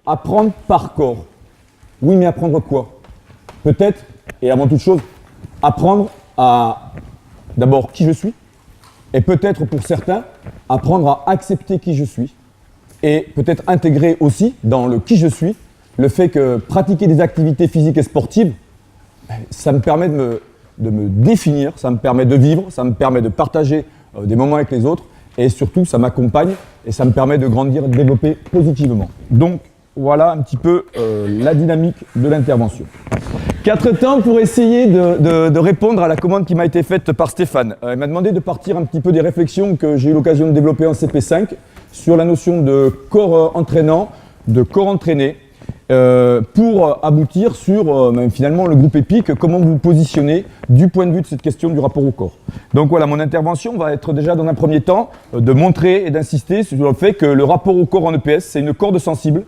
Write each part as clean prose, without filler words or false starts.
apprendre par corps. Oui, mais apprendre quoi? Peut-être, et avant toute chose, apprendre à, d'abord, qui je suis, et peut-être pour certains, apprendre à accepter qui je suis, et peut-être intégrer aussi dans le qui je suis, le fait que pratiquer des activités physiques et sportives, ça me permet de me définir, ça me permet de vivre, ça me permet de partager des moments avec les autres, et surtout, ça m'accompagne, et ça me permet de grandir et de développer positivement. Donc, voilà un petit peu la dynamique de l'intervention. 4 temps pour essayer de répondre à la commande qui m'a été faite par Stéphane. Il m'a demandé de partir un petit peu des réflexions que j'ai eu l'occasion de développer en CP5 sur la notion de corps entraînant, de corps entraîné, pour aboutir sur finalement le groupe EPIC, comment vous vous positionnez du point de vue de cette question du rapport au corps. Donc voilà, mon intervention va être déjà dans un premier temps de montrer et d'insister sur le fait que le rapport au corps en EPS, c'est une corde sensible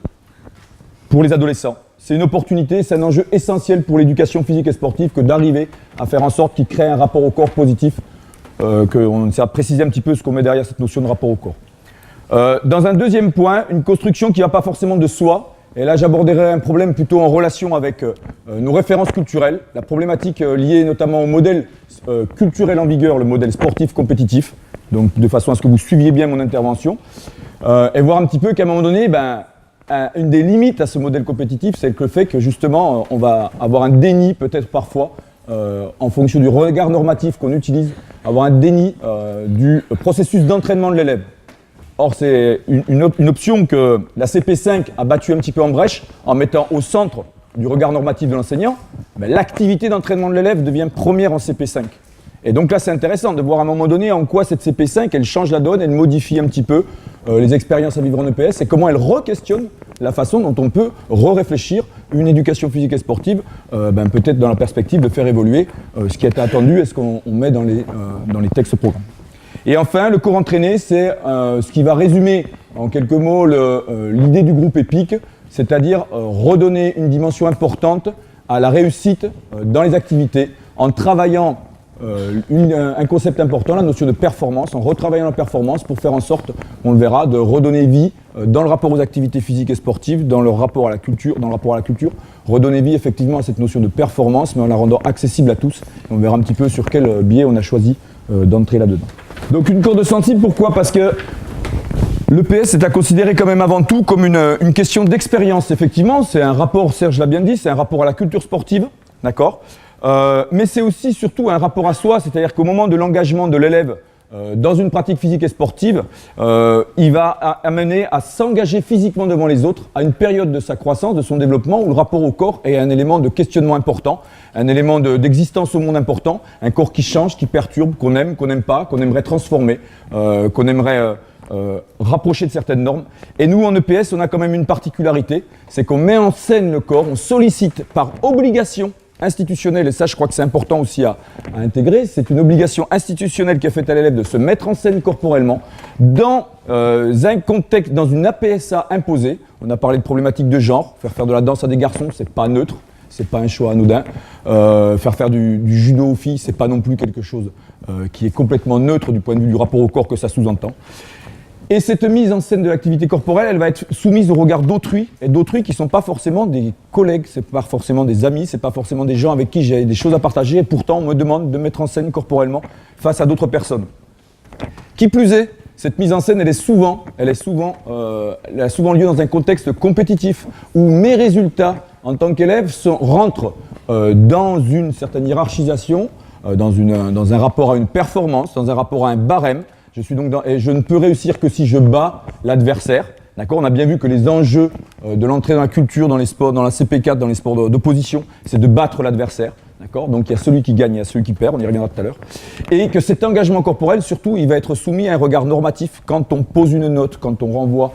pour les adolescents. C'est une opportunité, c'est un enjeu essentiel pour l'éducation physique et sportive que d'arriver à faire en sorte qu'ils créent un rapport au corps positif, qu'on essaie de préciser un petit peu ce qu'on met derrière cette notion de rapport au corps. Dans un deuxième point, une construction qui ne va pas forcément de soi, et là j'aborderai un problème plutôt en relation avec nos références culturelles, la problématique liée notamment au modèle culturel en vigueur, le modèle sportif compétitif, donc de façon à ce que vous suiviez bien mon intervention, et voir un petit peu qu'à un moment donné, une des limites à ce modèle compétitif, c'est le fait que justement, on va avoir un déni, peut-être parfois, en fonction du regard normatif qu'on utilise, avoir un déni du processus d'entraînement de l'élève. Or, c'est une option que la CP5 a battue un petit peu en brèche en mettant au centre du regard normatif de l'enseignant. L'activité d'entraînement de l'élève devient première en CP5. Et donc là, c'est intéressant de voir à un moment donné en quoi cette CP5, elle change la donne, elle modifie un petit peu les expériences à vivre en EPS et comment elle re-questionne la façon dont on peut re-réfléchir une éducation physique et sportive, peut-être dans la perspective de faire évoluer ce qui était attendu et ce qu'on met dans les textes programmes. Et enfin, le corps entraîné, c'est ce qui va résumer en quelques mots l'idée du groupe EPIC, c'est-à-dire redonner une dimension importante à la réussite dans les activités en travaillant un concept important, la notion de performance, en retravaillant la performance pour faire en sorte, on le verra, de redonner vie dans le rapport aux activités physiques et sportives, dans le rapport à la culture, redonner vie effectivement à cette notion de performance, mais en la rendant accessible à tous. Et on verra un petit peu sur quel biais on a choisi d'entrer là-dedans. Donc une corde sensible, pourquoi? Parce que l'EPS est à considérer quand même avant tout comme une question d'expérience. Effectivement, c'est un rapport, Serge l'a bien dit, c'est un rapport à la culture sportive, d'accord? Mais c'est aussi surtout un rapport à soi, c'est-à-dire qu'au moment de l'engagement de l'élève dans une pratique physique et sportive, il va amener à s'engager physiquement devant les autres à une période de sa croissance, de son développement, où le rapport au corps est un élément de questionnement important, un élément d'existence au monde important, un corps qui change, qui perturbe, qu'on aime, qu'on n'aime pas, qu'on aimerait transformer, qu'on aimerait rapprocher de certaines normes. Et nous, en EPS, on a quand même une particularité, c'est qu'on met en scène le corps, on sollicite par obligation institutionnelle, et ça je crois que c'est important aussi à intégrer, c'est une obligation institutionnelle qui est faite à l'élève de se mettre en scène corporellement dans un contexte, dans une APSA imposée. On a parlé de problématiques de genre, faire de la danse à des garçons, c'est pas neutre, c'est pas un choix anodin. Faire du judo aux filles, c'est pas non plus quelque chose qui est complètement neutre du point de vue du rapport au corps que ça sous-entend. Et cette mise en scène de l'activité corporelle, elle va être soumise au regard d'autrui, et d'autrui qui ne sont pas forcément des collègues, ce n'est pas forcément des amis, ce n'est pas forcément des gens avec qui j'ai des choses à partager, et pourtant on me demande de mettre en scène corporellement face à d'autres personnes. Qui plus est, cette mise en scène, elle a souvent lieu dans un contexte compétitif, où mes résultats en tant qu'élève rentrent dans une certaine hiérarchisation, dans un rapport à une performance, dans un rapport à un barème. Et je ne peux réussir que si je bats l'adversaire. D'accord ? On a bien vu que les enjeux de l'entrée dans la culture, dans les sports, dans la CP4, dans les sports d'opposition, c'est de battre l'adversaire. D'accord ? Donc il y a celui qui gagne, il y a celui qui perd, on y reviendra tout à l'heure. Et que cet engagement corporel, surtout, il va être soumis à un regard normatif quand on pose une note, quand on renvoie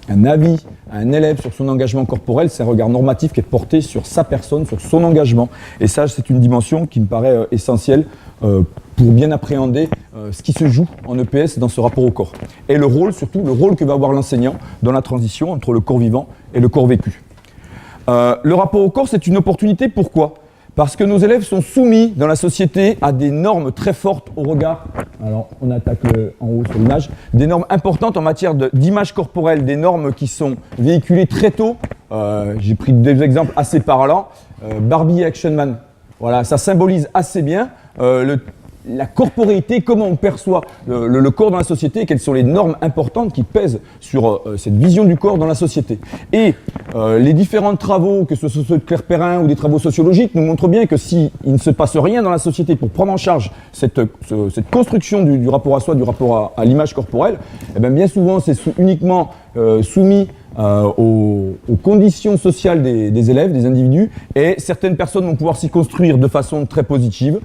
un avis à un élève sur son engagement corporel, c'est un regard normatif qui est porté sur sa personne, sur son engagement. Et ça, c'est une dimension qui me paraît essentielle pour bien appréhender ce qui se joue en EPS dans ce rapport au corps. Et le rôle, surtout, le rôle que va avoir l'enseignant dans la transition entre le corps vivant et le corps vécu. Le rapport au corps, c'est une opportunité, pourquoi ? Parce que nos élèves sont soumis dans la société à des normes très fortes au regard, alors on attaque en haut sur l'image, des normes importantes en matière d'image corporelle, des normes qui sont véhiculées très tôt. J'ai pris des exemples assez parlants. Barbie Action Man, voilà, ça symbolise assez bien la corporéité, comment on perçoit le corps dans la société, quelles sont les normes importantes qui pèsent sur cette vision du corps dans la société. Et les différents travaux, que ce soit ceux de Claire Perrin ou des travaux sociologiques, nous montrent bien que s'il ne se passe rien dans la société pour prendre en charge cette construction du rapport à soi, du rapport à l'image corporelle, eh bien souvent c'est uniquement soumis aux conditions sociales des élèves, des individus, et certaines personnes vont pouvoir s'y construire de façon très positive,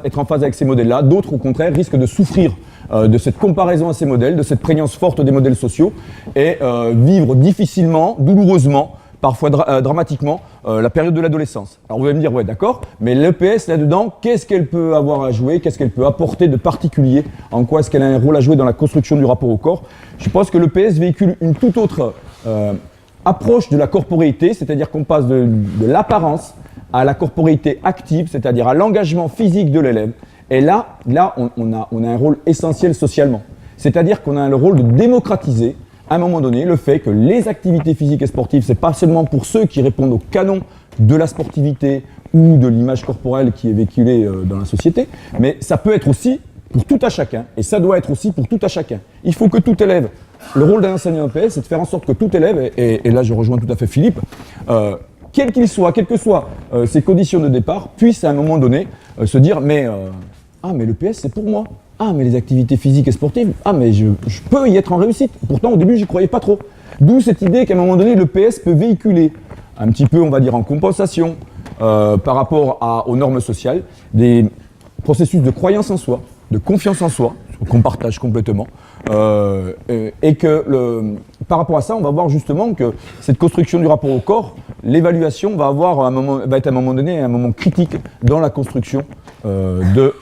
être en phase avec ces modèles-là. D'autres, au contraire, risquent de souffrir de cette comparaison à ces modèles, de cette prégnance forte des modèles sociaux, et vivre difficilement, douloureusement, parfois dramatiquement, la période de l'adolescence. Alors vous allez me dire, ouais d'accord, mais l'EPS là-dedans, qu'est-ce qu'elle peut avoir à jouer, qu'est-ce qu'elle peut apporter de particulier, en quoi est-ce qu'elle a un rôle à jouer dans la construction du rapport au corps? Je pense que l'EPS véhicule une toute autre approche de la corporéité, c'est-à-dire qu'on passe de l'apparence à la corporéité active, c'est-à-dire à l'engagement physique de l'élève. Et là on a un rôle essentiel socialement. C'est-à-dire qu'on a le rôle de démocratiser, à un moment donné, le fait que les activités physiques et sportives, c'est pas seulement pour ceux qui répondent au canon de la sportivité ou de l'image corporelle qui est véhiculée dans la société, mais ça peut être aussi pour tout à chacun, et ça doit être aussi pour tout à chacun. Il faut que tout élève, le rôle d'un enseignant EPS, c'est de faire en sorte que tout élève, et là je rejoins tout à fait Philippe, quel qu'il soit, quelles que soient ses conditions de départ, puisse à un moment donné se dire mais l'EPS c'est pour moi. Ah, mais les activités physiques et sportives, mais je peux y être en réussite. Pourtant, au début, j'y croyais pas trop. D'où cette idée qu'à un moment donné, le PS peut véhiculer un petit peu, on va dire, en compensation par rapport aux normes sociales, des processus de croyance en soi, de confiance en soi, qu'on partage complètement. Et que par rapport à ça, on va voir justement que cette construction du rapport au corps, l'évaluation va être à un moment donné un moment critique dans la construction de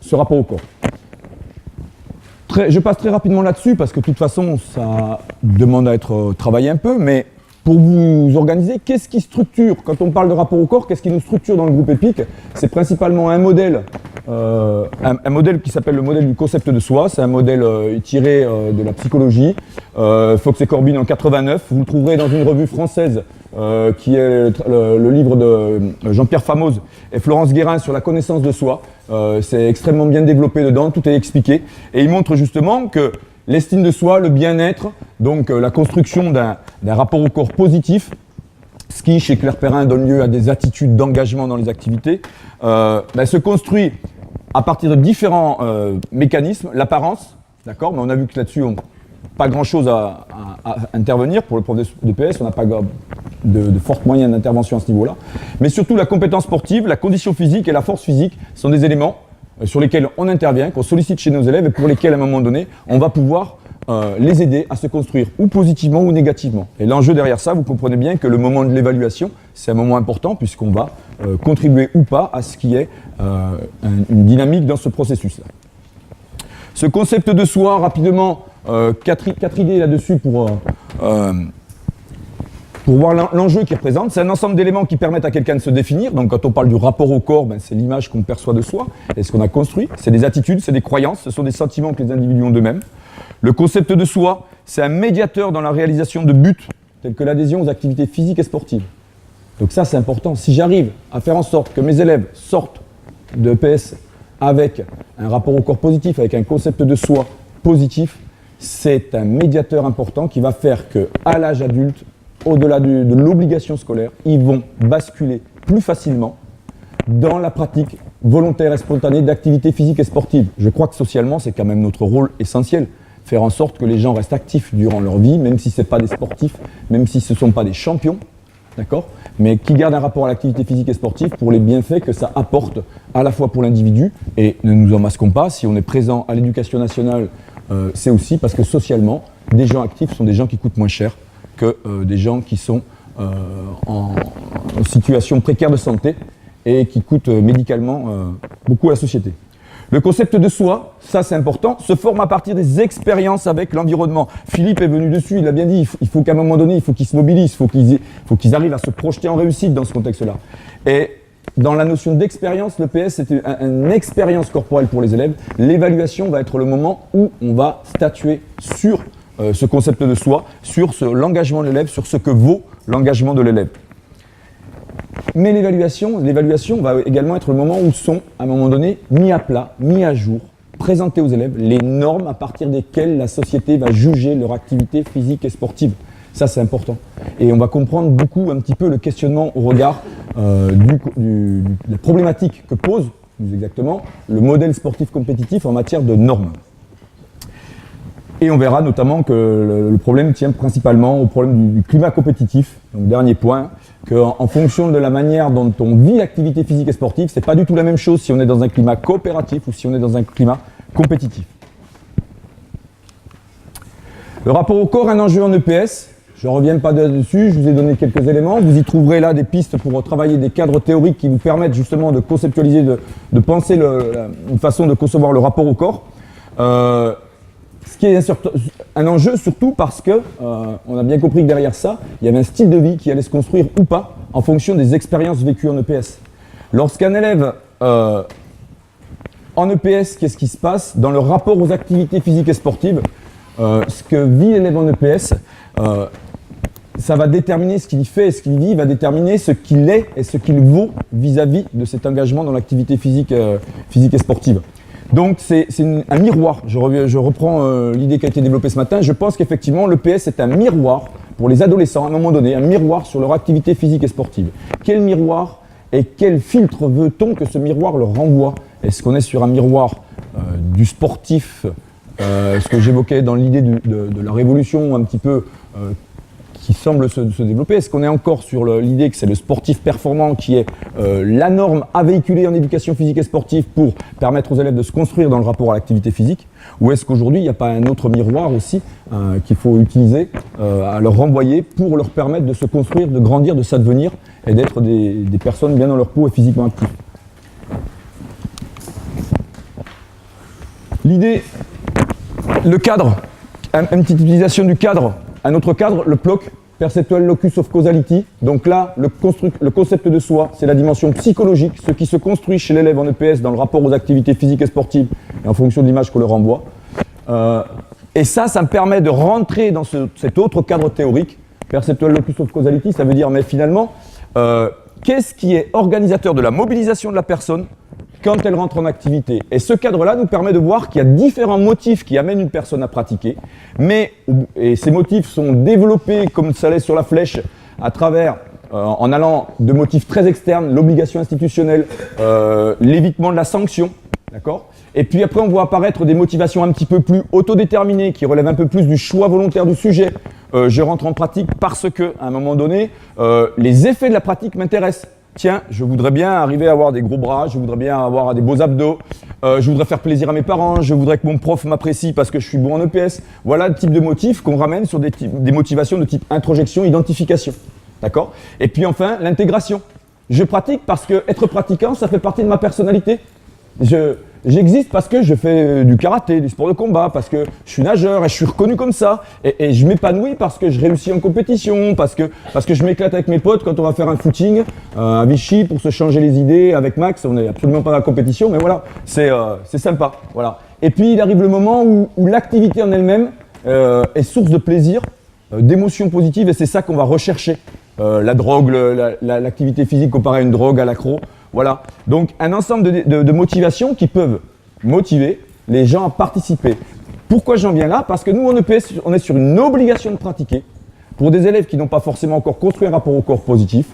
ce rapport au corps. Je passe très rapidement là-dessus parce que de toute façon, ça demande à être travaillé un peu, mais pour vous organiser, qu'est-ce qui structure, quand on parle de rapport au corps, qu'est-ce qui nous structure dans le groupe EPIC? C'est principalement un modèle qui s'appelle le modèle du concept de soi. C'est un modèle tiré de la psychologie. Fox et Corbin en 89. Vous le trouverez dans une revue française qui est le livre de Jean-Pierre Famoz et Florence Guérin sur la connaissance de soi. C'est extrêmement bien développé dedans, tout est expliqué. Et il montre justement que l'estime de soi, le bien-être, donc la construction d'un rapport au corps positif, ce qui, chez Claire Perrin, donne lieu à des attitudes d'engagement dans les activités, se construit à partir de différents mécanismes. L'apparence, d'accord, mais on a vu que là-dessus, pas grand-chose à intervenir. Pour le prof de PS, on n'a pas de forts moyens d'intervention à ce niveau-là. Mais surtout, la compétence sportive, la condition physique et la force physique sont des éléments sur lesquels on intervient, qu'on sollicite chez nos élèves et pour lesquels, à un moment donné, on va pouvoir les aider à se construire ou positivement ou négativement. Et l'enjeu derrière ça, vous comprenez bien que le moment de l'évaluation, c'est un moment important puisqu'on va contribuer ou pas à ce qui est une dynamique dans ce processus-là. Ce concept de soi, rapidement, quatre idées là-dessus pour voir l'enjeu qu'il représente. C'est un ensemble d'éléments qui permettent à quelqu'un de se définir. Donc quand on parle du rapport au corps, c'est l'image qu'on perçoit de soi et ce qu'on a construit. C'est des attitudes, c'est des croyances, ce sont des sentiments que les individus ont d'eux-mêmes. Le concept de soi, c'est un médiateur dans la réalisation de buts tels que l'adhésion aux activités physiques et sportives. Donc ça, c'est important. Si j'arrive à faire en sorte que mes élèves sortent de EPS avec un rapport au corps positif, avec un concept de soi positif, c'est un médiateur important qui va faire qu'à l'âge adulte, au-delà de l'obligation scolaire, ils vont basculer plus facilement dans la pratique volontaire et spontanée d'activités physiques et sportives. Je crois que socialement, c'est quand même notre rôle essentiel. Faire en sorte que les gens restent actifs durant leur vie, même si ce n'est pas des sportifs, même si ce ne sont pas des champions, d'accord, mais qui gardent un rapport à l'activité physique et sportive pour les bienfaits que ça apporte à la fois pour l'individu, et ne nous en masquons pas, si on est présent à l'éducation nationale, c'est aussi parce que socialement, des gens actifs sont des gens qui coûtent moins cher que des gens qui sont en situation précaire de santé et qui coûtent médicalement beaucoup à la société. Le concept de soi, ça c'est important, se forme à partir des expériences avec l'environnement. Philippe est venu dessus, il a bien dit, il faut qu'à un moment donné, il faut qu'ils se mobilisent, il faut qu'ils arrivent à se projeter en réussite dans ce contexte-là. Et dans la notion d'expérience, l'EPS, c'est une expérience corporelle pour les élèves. L'évaluation va être le moment où on va statuer sur ce concept de soi, sur l'engagement de l'élève, sur ce que vaut l'engagement de l'élève. Mais l'évaluation va également être le moment où sont, à un moment donné, mis à plat, mis à jour, présentés aux élèves les normes à partir desquelles la société va juger leur activité physique et sportive. Ça, c'est important. Et on va comprendre beaucoup, un petit peu, le questionnement au regard de la problématique que pose, plus exactement, le modèle sportif compétitif en matière de normes. Et on verra notamment que le problème tient principalement au problème du climat compétitif. Donc, dernier point, qu'en fonction de la manière dont on vit l'activité physique et sportive, c'est pas du tout la même chose si on est dans un climat coopératif ou si on est dans un climat compétitif. Le rapport au corps, un enjeu en EPS. Je ne reviens pas dessus, je vous ai donné quelques éléments. Vous y trouverez là des pistes pour travailler des cadres théoriques qui vous permettent justement de conceptualiser, de penser une façon de concevoir le rapport au corps. Ce qui est un enjeu surtout parce que, on a bien compris que derrière ça, il y avait un style de vie qui allait se construire ou pas en fonction des expériences vécues en EPS. Lorsqu'un élève en EPS, qu'est-ce qui se passe dans le rapport aux activités physiques et sportives? Ce que vit l'élève en EPS, ça va déterminer ce qu'il fait et ce qu'il vit, va déterminer ce qu'il est et ce qu'il vaut vis-à-vis de cet engagement dans l'activité physique et sportive. Donc c'est un miroir, je reprends l'idée qui a été développée ce matin, je pense qu'effectivement l'EPS est un miroir pour les adolescents à un moment donné, un miroir sur leur activité physique et sportive. Quel miroir et quel filtre veut-on que ce miroir leur renvoie? Est-ce qu'on est sur un miroir du sportif, ce que j'évoquais dans l'idée de la révolution un petit peu qui semble se développer? Est-ce qu'on est encore sur l'idée que c'est le sportif performant qui est la norme à véhiculer en éducation physique et sportive pour permettre aux élèves de se construire dans le rapport à l'activité physique? Ou est-ce qu'aujourd'hui, il n'y a pas un autre miroir aussi qu'il faut utiliser à leur renvoyer pour leur permettre de se construire, de grandir, de s'advenir et d'être des personnes bien dans leur peau et physiquement actives? L'idée, le cadre, une petite utilisation du cadre. Un autre cadre, le PLOC, Perceptual Locus of Causality. Donc là, le concept de soi, c'est la dimension psychologique, ce qui se construit chez l'élève en EPS dans le rapport aux activités physiques et sportives et en fonction de l'image qu'on leur renvoie. Et ça me permet de rentrer dans cet autre cadre théorique. Perceptual Locus of Causality, ça veut dire, mais finalement, qu'est-ce qui est organisateur de la mobilisation de la personne quand elle rentre en activité? Et ce cadre-là nous permet de voir qu'il y a différents motifs qui amènent une personne à pratiquer, et ces motifs sont développés comme ça l'est sur la flèche à travers, en allant de motifs très externes, l'obligation institutionnelle, l'évitement de la sanction, d'accord? Et puis après on voit apparaître des motivations un petit peu plus autodéterminées, qui relèvent un peu plus du choix volontaire du sujet. Je rentre en pratique parce que, à un moment donné, les effets de la pratique m'intéressent. Tiens, je voudrais bien arriver à avoir des gros bras, je voudrais bien avoir des beaux abdos, je voudrais faire plaisir à mes parents, je voudrais que mon prof m'apprécie parce que je suis bon en EPS. Voilà le type de motifs qu'on ramène sur des motivations de type introjection, identification. D'accord? Et puis enfin, l'intégration. Je pratique parce que être pratiquant, ça fait partie de ma personnalité. J'existe parce que je fais du karaté, du sport de combat, parce que je suis nageur et je suis reconnu comme ça. Et je m'épanouis parce que je réussis en compétition, parce que je m'éclate avec mes potes quand on va faire un footing à Vichy pour se changer les idées. Avec Max, on n'est absolument pas dans la compétition, mais voilà, c'est sympa. Voilà. Et puis il arrive le moment où l'activité en elle-même est source de plaisir, d'émotions positives, et c'est ça qu'on va rechercher. La drogue, l'activité physique comparée à une drogue, à l'accro. Voilà, donc un ensemble de motivations qui peuvent motiver les gens à participer. Pourquoi j'en viens là? Parce que nous, en EPS, on est sur une obligation de pratiquer pour des élèves qui n'ont pas forcément encore construit un rapport au corps positif.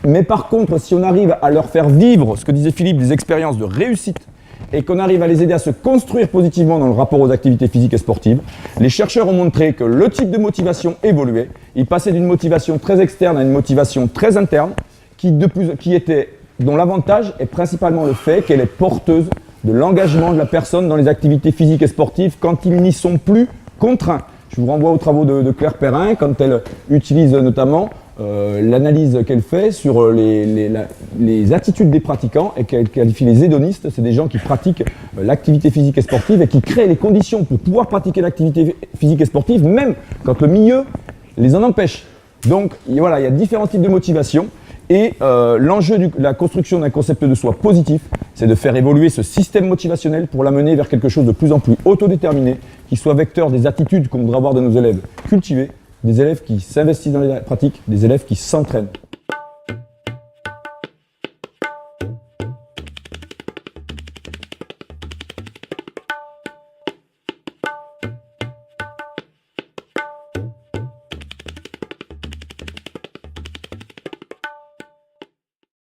Mais par contre, si on arrive à leur faire vivre, ce que disait Philippe, des expériences de réussite, et qu'on arrive à les aider à se construire positivement dans le rapport aux activités physiques et sportives, les chercheurs ont montré que le type de motivation évoluait. Ils passaient d'une motivation très externe à une motivation très interne, dont l'avantage est principalement le fait qu'elle est porteuse de l'engagement de la personne dans les activités physiques et sportives quand ils n'y sont plus contraints. Je vous renvoie aux travaux de Claire Perrin, quand elle utilise notamment l'analyse qu'elle fait sur les attitudes des pratiquants et qu'elle qualifie les hédonistes. C'est des gens qui pratiquent l'activité physique et sportive et qui créent les conditions pour pouvoir pratiquer l'activité physique et sportive, même quand le milieu les en empêche. Donc voilà, il y a différents types de motivation. Et l'enjeu de la construction d'un concept de soi positif, c'est de faire évoluer ce système motivationnel pour l'amener vers quelque chose de plus en plus autodéterminé, qui soit vecteur des attitudes qu'on voudra avoir de nos élèves cultivés, des élèves qui s'investissent dans les pratiques, des élèves qui s'entraînent.